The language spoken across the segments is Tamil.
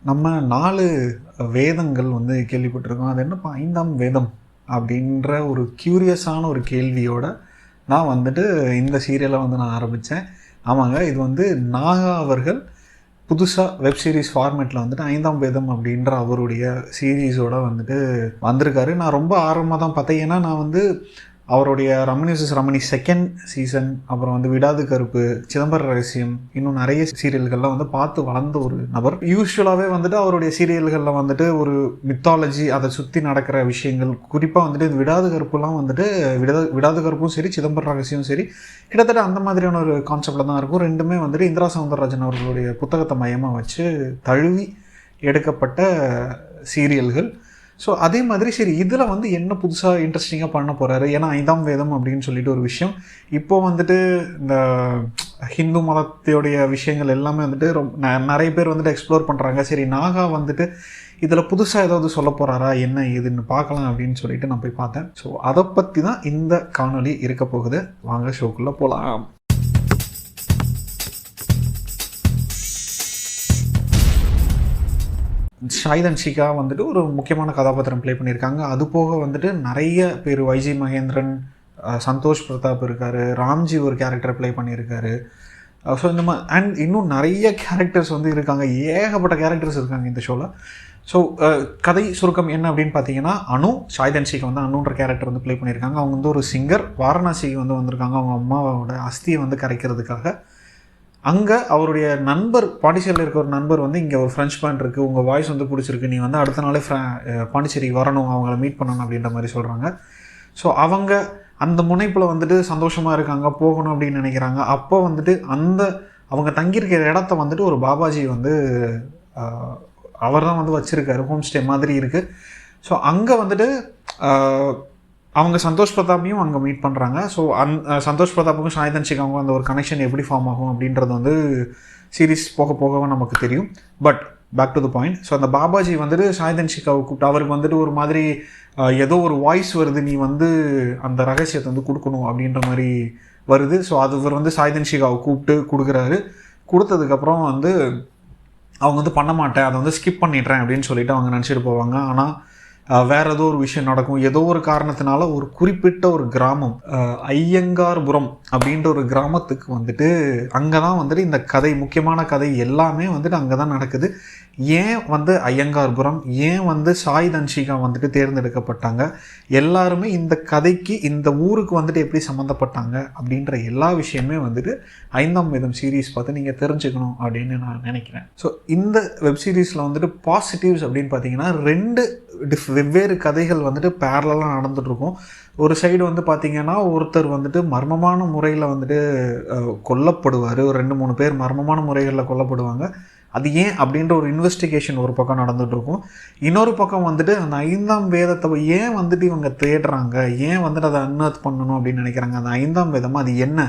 நம்ம 4 வேதங்கள் வந்து கேள்விப்பட்டிருக்கோம். அது என்னப்பா 5ஆம் வேதம் அப்படின்ற ஒரு க்யூரியஸான ஒரு கேள்வியோட நான் வந்துட்டு இந்த சீரியலை வந்து நான் ஆரம்பித்தேன். ஆமாங்க, இது வந்து நாகா அவர்கள் புதுசா வெப் சீரிஸ் ஃபார்மேட்ல வந்துட்டு 5ஆம் வேதம் அப்படின்ற அவருடைய சீரிஸோட வந்துட்டு வந்திருக்காரு. நான் ரொம்ப ஆர்வமா தான் பார்த்தேன். ஏன்னா நான் வந்து அவருடைய Ramani versus Ramani second season, அப்புறம் வந்து விடாது கருப்பு, சிதம்பர ரகசியம், இன்னும் நிறைய சீரியல்கள்லாம் வந்து பார்த்து வளர்ந்த ஒரு நபர். யூஸ்வலாகவே வந்துட்டு அவருடைய சீரியல்களில் வந்துட்டு ஒரு மித்தாலஜி, அதை சுற்றி நடக்கிற விஷயங்கள், குறிப்பாக வந்துட்டு இந்த விடாது கருப்புலாம் வந்துட்டு விடாது கருப்பும் சரி, சிதம்பர ரகசியம் சரி, கிட்டத்தட்ட அந்த மாதிரியான ஒரு கான்செப்டில் தான் இருக்கும். ரெண்டுமே வந்துட்டு இந்திரா சௌந்தரராஜன் அவர்களுடைய புத்தகத்தை மையமாக வச்சு தழுவி எடுக்கப்பட்ட சீரியல்கள். ஸோ அதே மாதிரி சரி இதில் வந்து என்ன புதுசாக இன்ட்ரெஸ்டிங்காக பண்ண போகிறாரு, ஏன்னா 5ஆம் வேதம் அப்படின்னு சொல்லிட்டு ஒரு விஷயம் இப்போது வந்துட்டு இந்த ஹிந்து மதத்தையுடைய விஷயங்கள் எல்லாமே வந்துட்டு ரொம்ப நிறைய பேர் வந்துட்டு எக்ஸ்ப்ளோர் பண்ணுறாங்க. சரி நாகா வந்துட்டு இதில் புதுசாக ஏதாவது சொல்ல போகிறாரா என்ன ஏதுன்னு பார்க்கலாம் அப்படின்னு சொல்லிட்டு நான் போய் பார்த்தேன். ஸோ அதை பற்றி தான் இந்த காணொலி இருக்க போகுது. வாங்க ஷோக்குள்ளே போகலாம். ஷாஹித் அன்ஷிகா வந்துட்டு ஒரு முக்கியமான கதாபாத்திரம் ப்ளே பண்ணியிருக்காங்க. அது போக வந்துட்டு நிறைய பேர், வைஜி மகேந்திரன், சந்தோஷ் பிரதாப் இருக்கார், ராம்ஜி ஒரு கேரக்டர் ப்ளே பண்ணியிருக்காரு. ஸோ இந்த மாதிரி அண்ட் இன்னும் நிறைய கேரக்டர்ஸ் வந்து இருக்காங்க. ஏகப்பட்ட கேரக்டர்ஸ் இருக்காங்க இந்த ஷோவில். ஸோ கதை சுருக்கம் என்ன அப்படின்னு பார்த்தீங்கன்னா, ஷாஹித் அன்ஷிகா வந்து அனுன்ற கேரக்டர் வந்து ப்ளே பண்ணியிருக்காங்க. அவங்க வந்து ஒரு சிங்கர், வாரணாசிக்கு வந்து வந்திருக்காங்க அவங்க அம்மாவோட அஸ்தியை வந்து கரைக்கிறதுக்காக. அங்கே அவருடைய நண்பர், பாண்டிச்சேரியில் இருக்க ஒரு நண்பர் வந்து, இங்கே ஒரு ஃப்ரெஞ்ச் பேண்ட் இருக்குது, உங்கள் வாய்ஸ் வந்து பிடிச்சிருக்கு, நீ வந்து அடுத்த நாளே பாண்டிச்சேரிக்கு வரணும், அவங்கள மீட் பண்ணணும் அப்படின்ற மாதிரி சொல்கிறாங்க. ஸோ அவங்க அந்த முனைப்பில் வந்துட்டு சந்தோஷமாக இருக்காங்க, போகணும் அப்படின்னு நினைக்கிறாங்க. அப்போ வந்துட்டு அவங்க தங்கியிருக்கிற இடத்த வந்துட்டு ஒரு பாபாஜி வந்து அவர் தான் வந்து வச்சுருக்காரு, ஹோம் ஸ்டே மாதிரி இருக்குது. ஸோ அங்கே வந்துட்டு அவங்க சந்தோஷ் பிரதாப்பையும் அங்கே மீட் பண்ணுறாங்க. ஸோ சந்தோஷ் பிரதாப்புக்கும் ஷாஹித் அன்ஷிகாவுக்கும் அந்த ஒரு கனெக்ஷன் எப்படி ஃபார்ம் ஆகும் அப்படின்றது வந்து சீரீஸ் போக போக நமக்கு தெரியும். But back to the point. So அந்த பாபாஜி வந்துட்டு ஷாஹித் அன்ஷிகாவை கூப்பிட்டு, அவருக்கு வந்துட்டு ஒரு மாதிரி ஏதோ ஒரு வாய்ஸ் வருது, நீ வந்து அந்த ரகசியத்தை வந்து கொடுக்கணும் அப்படின்ற மாதிரி வருது. ஸோ அது இவர் வந்து ஷாஹித் அன்ஷிகாவை கூப்பிட்டு கொடுக்குறாரு. கொடுத்ததுக்கப்புறம் வந்து அவங்க வந்து பண்ண மாட்டேன், அதை வந்து ஸ்கிப் பண்ணிடுறேன் அப்படின்னு சொல்லிட்டு அவங்க நினச்சிட்டு போவாங்க. ஆனால் வேறு ஏதோ ஒரு விஷயம் நடக்கும். ஏதோ ஒரு காரணத்தினால ஒரு குறிப்பிட்ட ஒரு கிராமம், ஐயங்கார்புரம் அப்படின்ற ஒரு கிராமத்துக்கு வந்துட்டு அங்கே தான் வந்துட்டு இந்த கதை, முக்கியமான கதை எல்லாமே வந்துட்டு அங்கே தான் நடக்குது. ஏன் வந்து ஐயங்கார்புரம், ஏன் வந்து ஷாஹித் அன்ஷிகா வந்துட்டு தேர்ந்தெடுக்கப்பட்டாங்க, எல்லாருமே இந்த கதைக்கு, இந்த ஊருக்கு வந்துட்டு எப்படி சம்மந்தப்பட்டாங்க அப்படின்ற எல்லா விஷயமே வந்துட்டு 5ஆம் வேதம் சீரீஸ் பார்த்து நீங்கள் தெரிஞ்சுக்கணும் அப்படின்னு நான் நினைக்கிறேன். ஸோ இந்த வெப் சீரிஸில் வந்துட்டு பாசிட்டிவ்ஸ் அப்படின்னு பார்த்தீங்கன்னா, 2 வெவ்வேறு கதைகள் வந்துட்டு பேரலாக நடந்துகிட்ருக்கும். ஒரு சைடு வந்து பார்த்திங்கன்னா, ஒருத்தர் வந்துட்டு மர்மமான முறையில் வந்துட்டு கொல்லப்படுவார். ஒரு 2-3 பேர் மர்மமான முறைகளில் கொல்லப்படுவாங்க. அது ஏன் அப்படின்ற ஒரு இன்வெஸ்டிகேஷன் ஒரு பக்கம் நடந்துகிட்ருக்கும். இன்னொரு பக்கம் வந்துட்டு அந்த 5ஆம் வேதத்தை ஏன் வந்துட்டு இவங்க தேடுறாங்க, ஏன் வந்துட்டு அதை அன்அர்த் பண்ணணும் அப்படின்னு நினைக்கிறாங்க, அந்த 5ஆம் வேதம் அது என்ன,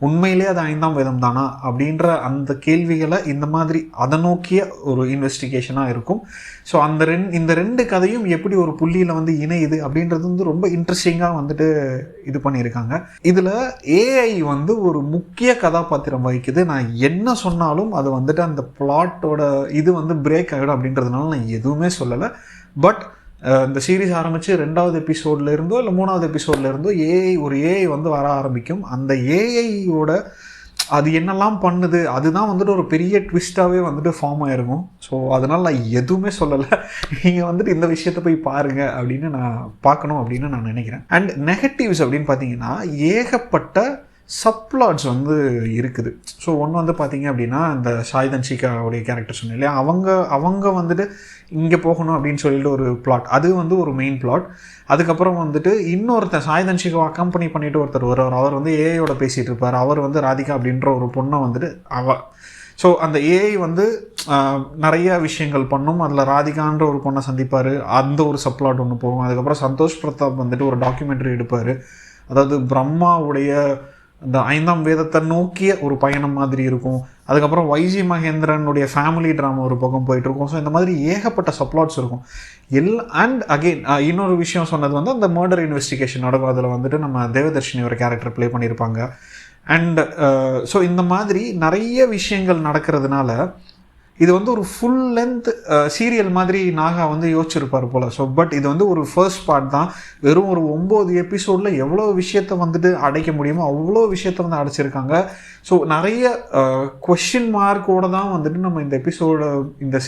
உண்மையிலே அது 5ஆம் வேதம் தானா அப்படின்ற அந்த கேள்விகளை இந்த மாதிரி அதை நோக்கிய ஒரு இன்வெஸ்டிகேஷனாக இருக்கும். ஸோ இந்த 2 கதையும் எப்படி ஒரு புள்ளியில் வந்து இணையுது அப்படின்றது வந்து ரொம்ப இன்ட்ரெஸ்டிங்காக வந்துட்டு இது பண்ணியிருக்காங்க. இதில் ஏஐ வந்து ஒரு முக்கிய கதாபாத்திரம் வகிக்குது. நான் என்ன சொன்னாலும் அது வந்துட்டு அந்த பிளாட்டோட இது வந்து பிரேக் ஆகிடும் அப்படின்றதுனால நான் எதுவுமே சொல்லலை. பட் இந்த சீரீஸ் ஆரம்பித்து 2வது எபிசோடில் இருந்தோ இல்லை 3வது எபிசோடில் இருந்தோ ஏஐ வந்து வர ஆரம்பிக்கும். அந்த ஏஐயோட அது என்னெல்லாம் பண்ணுது, அதுதான் வந்துட்டு ஒரு பெரிய ட்விஸ்ட்டாகவே வந்துட்டு ஃபார்ம் ஆகிருக்கும். ஸோ அதனால் நான் எதுவுமே சொல்லலை, நீங்கள் வந்துட்டு இந்த விஷயத்தை போய் பாருங்கள் அப்படின்னு நான் பார்க்கணும் அப்படின்னு நான் நினைக்கிறேன். அண்ட் நெகட்டிவ்ஸ் அப்படின்னு பார்த்தீங்கன்னா, ஏகப்பட்ட சப்ளாட்ஸ் வந்து இருக்குது. ஸோ ஒன்று வந்து பார்த்தீங்க அப்படின்னா, இந்த ஷாஹித் அன்ஷிகாவுடைய கேரக்டர் சொன்னேன் இல்லையா, அவங்க வந்துட்டு இங்கே போகணும் அப்படின்னு சொல்லிட்டு ஒரு பிளாட், அது வந்து ஒரு மெயின் பிளாட். அதுக்கப்புறம் வந்துட்டு இன்னொருத்தர் ஷாஹித் அன்ஷிகாவை அக்கம்பெனி பண்ணிட்டு ஒருத்தர் வருவார். அவர் வந்து ஏஐயோட பேசிகிட்டு இருப்பார். அவர் வந்து ராதிகா அப்படின்ற ஒரு பொண்ணை வந்துட்டு ஸோ அந்த ஏஐ வந்து நிறைய விஷயங்கள் பண்ணும். அதில் ராதிகான்ற ஒரு பொண்ணை சந்திப்பார். அந்த ஒரு சப்ளாட் ஒன்று போகும். அதுக்கப்புறம் சந்தோஷ் பிரதாப் வந்துட்டு ஒரு டாக்குமெண்ட்ரி எடுப்பார். அதாவது பிரம்மாவுடைய இந்த 5ஆம் வேதத்தை நோக்கிய ஒரு பயணம் மாதிரி இருக்கும். அதுக்கப்புறம் வைஜி மகேந்திரனுடைய ஃபேமிலி ட்ராமா ஒரு பக்கம் போயிட்டுருக்கும். ஸோ இந்த மாதிரி ஏகப்பட்ட சப்ளாட்ஸ் இருக்கும். அண்ட் அகெயின் இன்னொரு விஷயம் சொன்னது வந்து அந்த மர்டர் இன்வெஸ்டிகேஷன் நடக்கும். அதில் வந்துட்டு நம்ம தேவதர்ஷினி ஒரு கேரக்டர் ப்ளே பண்ணியிருப்பாங்க. அண்ட் ஸோ இந்த மாதிரி நிறைய விஷயங்கள் நடக்கிறதுனால இது வந்து ஒரு ஃபுல் லென்த் சீரியல் மாதிரி நாகா வந்து யோசிச்சிருப்பார் போல். ஸோ பட் இது வந்து ஒரு ஃபர்ஸ்ட் பார்ட் தான். வெறும் ஒரு 9 எபிசோடில் எவ்வளோ விஷயத்த வந்துட்டு அடைக்க முடியுமோ அவ்வளோ விஷயத்த வந்து அடைச்சிருக்காங்க. ஸோ நிறைய கொஷின் மார்க்கோடு தான் வந்துட்டு நம்ம இந்த இந்த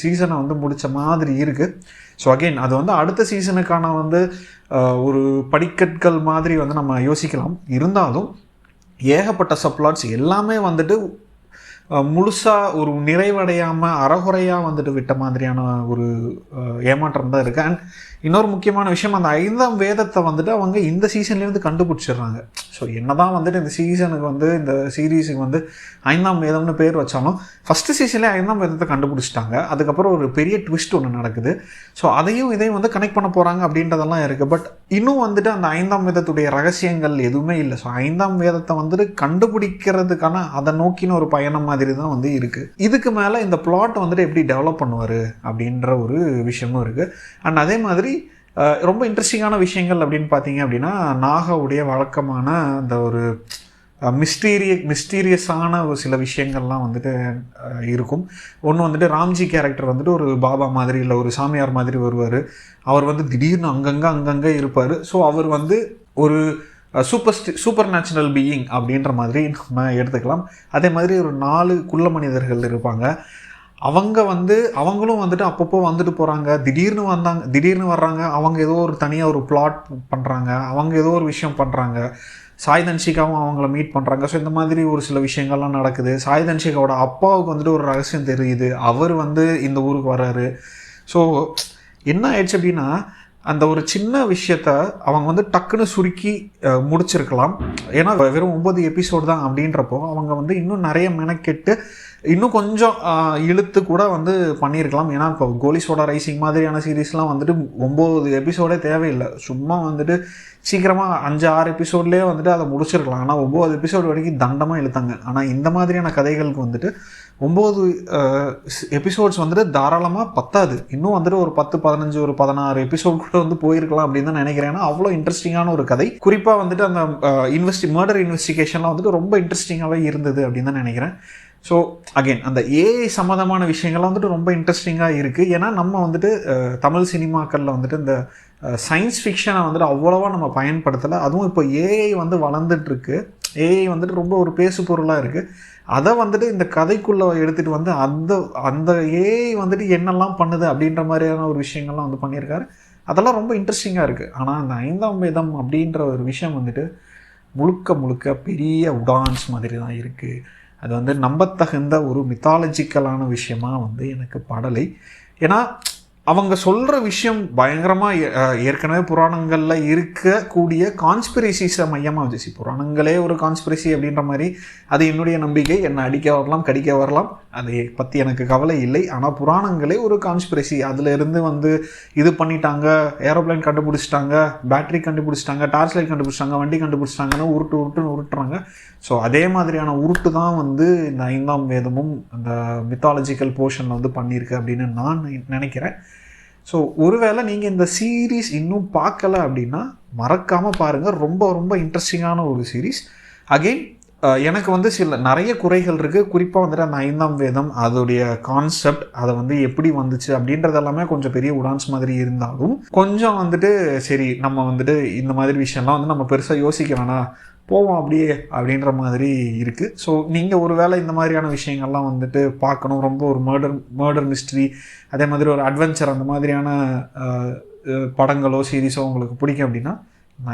சீசனை வந்து முடித்த மாதிரி இருக்குது. ஸோ அகெயின் அது வந்து அடுத்த சீசனுக்கான வந்து ஒரு படிக்கற்கள் மாதிரி வந்து நம்ம யோசிக்கலாம். இருந்தாலும் ஏகப்பட்ட சப்ளாட்ஸ் எல்லாமே வந்துட்டு முழுசாக ஒரு நிறைவடையாமல் அறகுறையாக வந்துட்டு விட்ட மாதிரியான ஒரு ஏமாற்றம் தான் இருக்குது. அண்ட் இன்னொரு முக்கியமான விஷயம், அந்த 5ஆம் வேதத்தை வந்துட்டு அவங்க இந்த சீசன்லேருந்து கண்டுபிடிச்சிடுறாங்க. ஸோ என்ன தான் வந்துட்டு இந்த சீசனுக்கு வந்து இந்த சீரீஸுக்கு வந்து 5ஆம் வேதம்னு பேர் வச்சாலும் ஃபஸ்ட்டு சீசன்லேயே 5ஆம் வேதத்தை கண்டுபிடிச்சிட்டாங்க. அதுக்கப்புறம் ஒரு பெரிய ட்விஸ்ட் ஒன்று நடக்குது. ஸோ அதையும் இதையும் வந்து கனெக்ட் பண்ண போகிறாங்க அப்படின்றதெல்லாம் இருக்குது. பட் இன்னும் வந்துட்டு அந்த 5ஆம் வேதத்துடைய ரகசியங்கள் எதுவுமே இல்லை. ஸோ 5ஆம் வேதத்தை வந்துட்டு கண்டுபிடிக்கிறதுக்கான அதை நோக்கின ஒரு பயணம் மாதிரி தான் வந்து இருக்குது. இதுக்கு மேலே இந்த பிளாட் வந்துட்டு எப்படி டெவலப் பண்ணுவார் அப்படின்ற ஒரு விஷயமும் இருக்குது. அண்ட் அதே மாதிரி ரொம்ப இன்ட்ரெஸ்டிங்கான விஷயங்கள் அப்படின்னு பார்த்தீங்க அப்படின்னா, நாகாவுடைய வழக்கமான அந்த ஒரு மிஸ்டீரியஸான ஒரு சில விஷயங்கள்லாம் வந்துட்டு இருக்கும். ஒன்று வந்துட்டு ராம்ஜி கேரக்டர் வந்துட்டு ஒரு பாபா மாதிரி இல்லை ஒரு சாமியார் மாதிரி வருவார். அவர் வந்து திடீர்னு அங்கங்கே இருப்பார். ஸோ அவர் வந்து ஒரு சூப்பர் நேச்சுரல் பீயிங் அப்படின்ற மாதிரி நம்ம எடுத்துக்கலாம். அதே மாதிரி ஒரு 4 குள்ள மனிதர்கள் இருப்பாங்க. அவங்களும் வந்துட்டு அப்பப்போ வந்துட்டு போகிறாங்க. திடீர்னு வர்றாங்க. அவங்க ஏதோ ஒரு தனியாக ஒரு பிளாட் பண்ணுறாங்க. அவங்க ஏதோ ஒரு விஷயம் பண்ணுறாங்க. சாய் தன்ஷிகாவும் அவங்கள மீட் பண்ணுறாங்க. ஸோ இந்த மாதிரி ஒரு சில விஷயங்கள்லாம் நடக்குது. சாய் தன்ஷிகாவோட அப்பாவுக்கு வந்துட்டு ஒரு ரகசியம் தெரியுது. அவர் வந்து இந்த ஊருக்கு வர்றாரு. ஸோ என்ன ஆயிடுச்சு அப்படின்னா, அந்த ஒரு சின்ன விஷயத்த அவங்க வந்து டக்குன்னு சுருக்கி முடிச்சிருக்கலாம். ஏன்னா வெறும் 9 எபிசோடு தான் அப்படின்றப்போ அவங்க வந்து இன்னும் நிறைய மெனக்கெட்டு இன்னும் கொஞ்சம் இழுத்து கூட வந்து பண்ணியிருக்கலாம். ஏன்னா இப்போ கோலி சோடா ரைசிங் மாதிரியான சீரீஸ்லாம் வந்துட்டு 9 எபிசோடே தேவையில்லை. சும்மா வந்துட்டு சீக்கிரமாக 5-6 எபிசோட்லேயே வந்துட்டு அதை முடிச்சிருக்கலாம். ஆனால் 9 எபிசோடு வரைக்கும் தண்டமாக இழுத்தாங்க. ஆனால் இந்த மாதிரியான கதைகளுக்கு வந்துட்டு 9 எபிசோட்ஸ் வந்துட்டு தாராளமாக பத்தாது. இன்னும் வந்துட்டு ஒரு 10, 15, ஒரு 16 எபிசோட் கூட வந்து போயிருக்கலாம் அப்படின்னு தான் நினைக்கிறேன். ஏன்னா அவ்வளோ இன்ட்ரெஸ்டிங்கான ஒரு கதை. குறிப்பாக வந்துட்டு அந்த மர்டர் இன்வெஸ்டிகேஷன்லாம் வந்துட்டு ரொம்ப இன்ட்ரெஸ்டிங்காகவே இருந்தது அப்படின்னு தான் நினைக்கிறேன். ஸோ அகெயின் அந்த ஏஐ சம்மந்தமான விஷயங்கள்லாம் வந்துட்டு ரொம்ப இன்ட்ரெஸ்டிங்காக இருக்குது. ஏன்னா நம்ம வந்துட்டு தமிழ் சினிமாக்களில் வந்துட்டு இந்த சயின்ஸ் ஃபிக்ஷனை வந்துட்டு அவ்வளோவா நம்ம பயன்படுத்தலை. அதுவும் இப்போ ஏஐ வந்து வளர்ந்துட்டுருக்கு. ஏஐ வந்துட்டு ரொம்ப ஒரு பேசு பொருளாக இருக்குது. அதை வந்துட்டு இந்த கதைக்குள்ளே எடுத்துகிட்டு வந்து அந்த ஏஐ வந்துட்டு என்னெல்லாம் பண்ணுது அப்படின்ற மாதிரியான ஒரு விஷயங்கள்லாம் வந்து பண்ணியிருக்காரு. அதெல்லாம் ரொம்ப இன்ட்ரெஸ்டிங்காக இருக்குது. ஆனால் அந்த 5ஆம் வேதம் அப்படின்ற ஒரு விஷயம் வந்துட்டு முழுக்க பெரிய உடான்ஸ் மாதிரி தான் இருக்குது. அது வந்து நம்பத்தகுந்த ஒரு மித்தாலஜிக்கலான விஷயமாக வந்து எனக்கு படலை. ஏன்னா அவங்க சொல்கிற விஷயம் பயங்கரமாக ஏற்கனவே புராணங்களில் இருக்கக்கூடிய கான்ஸ்பிரசிஸை மையமாக வச்சு, புராணங்களே ஒரு கான்ஸ்பிரசி அப்படின்ற மாதிரி அது என்னுடைய நம்பிக்கை. என்னை அடிக்க வரலாம், கடிக்க வரலாம், அதை பற்றி எனக்கு கவலை இல்லை. ஆனால் புராணங்களே ஒரு கான்ஸ்பிரசி. அதிலிருந்து வந்து இது பண்ணிட்டாங்க, ஏரோப்ளைன் கண்டுபிடிச்சிட்டாங்க, பேட்டரி கண்டுபிடிச்சிட்டாங்க, டார்ச் லைட் கண்டுபிடிச்சிட்டாங்க, வண்டி கண்டுபிடிச்சிட்டாங்கன்னு உருட்டுறாங்க. ஸோ அதே மாதிரியான உருட்டு தான் வந்து இந்த 5ஆம் வேதமும் அந்த மித்தாலஜிக்கல் போர்ஷனில் வந்து பண்ணியிருக்கு அப்படின்னு நான் நினைக்கிறேன். ஸோ ஒருவேளை நீங்கள் இந்த சீரீஸ் இன்னும் பார்க்கல அப்படின்னா மறக்காமல் பாருங்கள். ரொம்ப இன்ட்ரெஸ்டிங்கான ஒரு சீரீஸ். அகெயின் எனக்கு வந்து நிறைய குறைகள் இருக்குது. குறிப்பாக வந்துட்டு அந்த 5ஆம் வேதம் அதோடைய கான்செப்ட் அதை வந்து எப்படி வந்துச்சு அப்படின்றது எல்லாமே கொஞ்சம் பெரிய உடான்ஸ் மாதிரி இருந்தாலும் கொஞ்சம் வந்துட்டு சரி நம்ம வந்துட்டு இந்த மாதிரி விஷயம்லாம் வந்து நம்ம பெருசாக யோசிக்க வேணாம், போவோம் அப்படியே அப்படின்ற மாதிரி இருக்குது. ஸோ நீங்கள் ஒரு வேளை இந்த மாதிரியான விஷயங்கள்லாம் வந்துட்டு பார்க்கணும், ரொம்ப ஒரு மர்டர் மிஸ்ட்ரி, அதே மாதிரி ஒரு அட்வென்ச்சர், அந்த மாதிரியான படங்களோ சீரீஸோ உங்களுக்கு பிடிக்கும் அப்படின்னா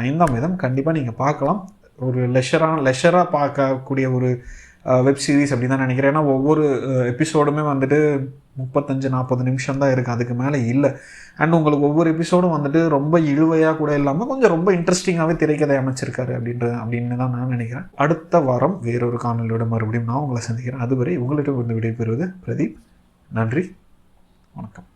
5ஆம் வேதம் கண்டிப்பாக நீங்கள் பார்க்கலாம். ஒரு லெஷராக பார்க்கக்கூடிய ஒரு வெப் சீரிஸ் அப்படின்னு தான் நினைக்கிறேன். ஏன்னா ஒவ்வொரு எபிசோடுமே வந்துட்டு 35-40 நிமிஷம் தான் இருக்குது, அதுக்கு மேலே இல்லை. அண்ட் உங்களுக்கு ஒவ்வொரு எபிசோடும் வந்துட்டு ரொம்ப இழுவையாக கூட இல்லாமல் கொஞ்சம் ரொம்ப இன்ட்ரெஸ்டிங்காகவே திரைக்கதை அமைச்சிருக்காரு அப்படின்னு தான் நான் நினைக்கிறேன். அடுத்த வாரம் வேறொரு காணொலியோட மறுபடியும் நான் உங்களை சந்திக்கிறேன். அதுவரை உங்கள்கிட்ட வந்து விடைபெறுவது பிரதீப். நன்றி, வணக்கம்.